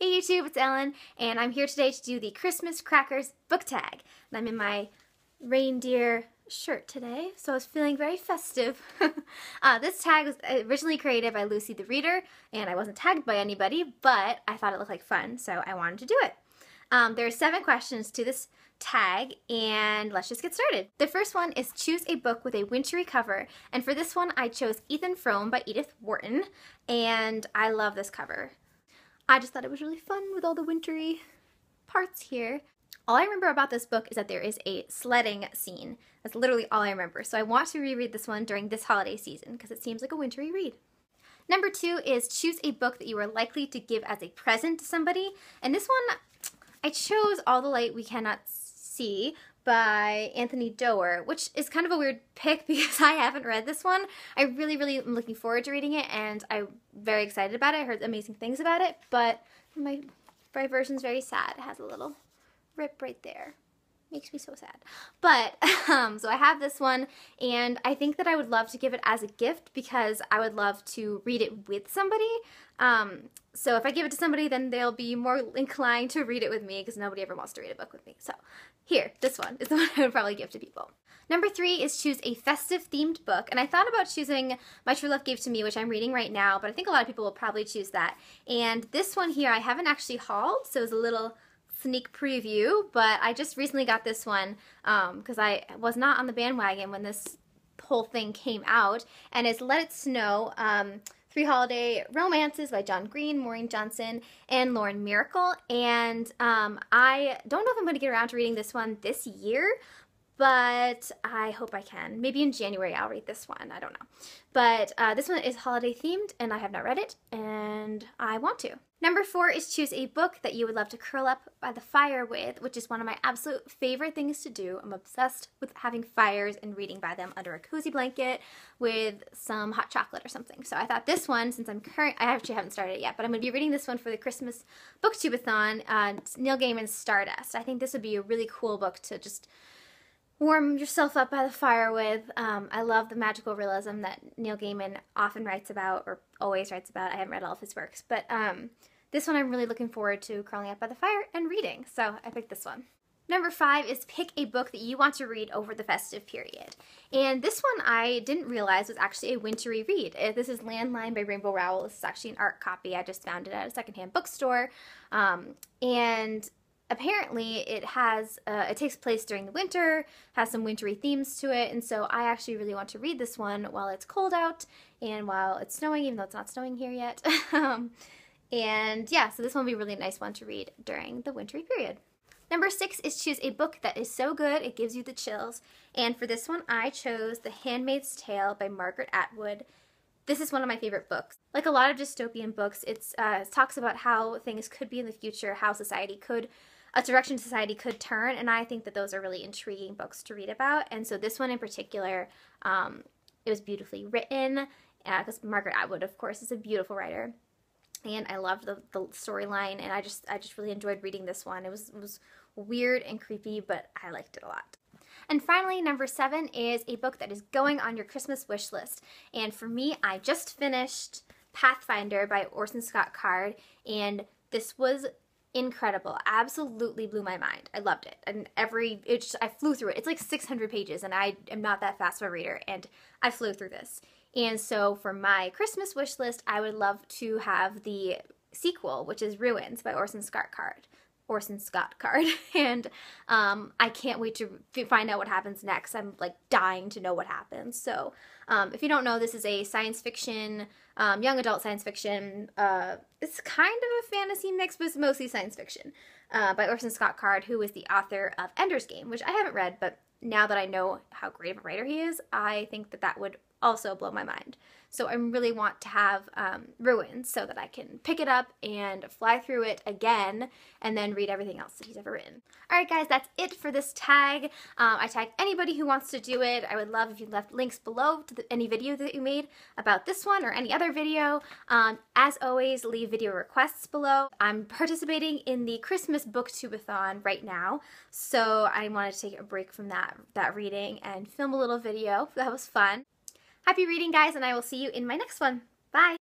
Hey YouTube, it's Ellen, and I'm here today to do the Christmas Crackers book tag. And I'm in my reindeer shirt today, so I was feeling very festive. This tag was originally created by Lucy the Reader, and I wasn't tagged by anybody, but I thought it looked like fun, so I wanted to do it. There are 7 questions to this tag, and let's just get started. The first one is choose a book with a wintry cover, and for this one I chose Ethan Frome by Edith Wharton, and I love this cover. I just thought it was really fun with all the wintry parts here. All I remember about this book is that there is a sledding scene. That's literally all I remember. So I want to reread this one during this holiday season because it seems like a wintry read. Number 2 is choose a book that you are likely to give as a present to somebody. And this one, I chose All the Light We Cannot See by Anthony Doerr, which is kind of a weird pick because I haven't read this one. I really am looking forward to reading it, and I'm very excited about it. I heard amazing things about it, but my version's very sad. It has a little rip right there. Makes me so sad. But, so I have this one, and I think that I would love to give it as a gift because I would love to read it with somebody. So if I give it to somebody, then they'll be more inclined to read it with me because nobody ever wants to read a book with me. So here, this one is the one I would probably give to people. Number 3 is choose a festive themed book, and I thought about choosing My True Love Gave to Me, which I'm reading right now, but I think a lot of people will probably choose that. And this one here I haven't actually hauled, so it's a little sneak preview, but I just recently got this one because I was not on the bandwagon when this whole thing came out, and it's Let It Snow, 3 Holiday Romances by John Green, Maureen Johnson, and Lauren Miracle. And I don't know if I'm going to get around to reading this one this year, but I hope I can. Maybe in January I'll read this one. I don't know. But this one is holiday themed, and I have not read it, and I want to. Number 4 is choose a book that you would love to curl up by the fire with, which is one of my absolute favorite things to do. I'm obsessed with having fires and reading by them under a cozy blanket with some hot chocolate or something. So I thought this one, since I actually haven't started it yet, but I'm going to be reading this one for the Christmas Booktubeathon, Neil Gaiman's Stardust. I think this would be a really cool book to just warm yourself up by the fire with. I love the magical realism that Neil Gaiman often writes about, or always writes about. I haven't read all of his works, but this one I'm really looking forward to curling up by the fire and reading, so I picked this one. Number 5 is pick a book that you want to read over the festive period. And this one I didn't realize was actually a wintry read. This is Landline by Rainbow Rowell. This is actually an art copy. I just found it at a secondhand bookstore. And apparently it has, it takes place during the winter, has some wintry themes to it, and so I actually really want to read this one while it's cold out and while it's snowing, even though it's not snowing here yet. And yeah, so this one will be a really nice one to read during the wintry period. Number 6 is choose a book that is so good it gives you the chills, and for this one I chose The Handmaid's Tale by Margaret Atwood. This is one of my favorite books. Like a lot of dystopian books, it talks about how things could be in the future, how society could, a direction society could turn, and I think that those are really intriguing books to read about. And so this one in particular, it was beautifully written, because Margaret Atwood, of course, is a beautiful writer. And I loved the storyline, and I just really enjoyed reading this one. It was weird and creepy, but I liked it a lot. And finally, number 7 is a book that is going on your Christmas wish list. And for me, I just finished Pathfinder by Orson Scott Card, and this was incredible. Absolutely blew my mind. I loved it. And I flew through it. It's like 600 pages, and I am not that fast of a reader, and I flew through this. And so for my Christmas wish list, I would love to have the sequel, which is Ruins by Orson Scott Card. And I can't wait to find out what happens next. I'm like dying to know what happens. So if you don't know, this is a science fiction, young adult science fiction. It's kind of a fantasy mix, but it's mostly science fiction by Orson Scott Card, who is the author of Ender's Game, which I haven't read, but now that I know how great of a writer he is, I think that that would also blow my mind. So I really want to have Ruins so that I can pick it up and fly through it again and then read everything else that he's ever written. Alright guys, that's it for this tag. I tag anybody who wants to do it. I would love if you left links below to any video that you made about this one or any other video. As always, leave video requests below. I'm participating in the Christmas Booktubeathon right now, so I wanted to take a break from that reading and film a little video. That was fun. Happy reading, guys, and I will see you in my next one. Bye!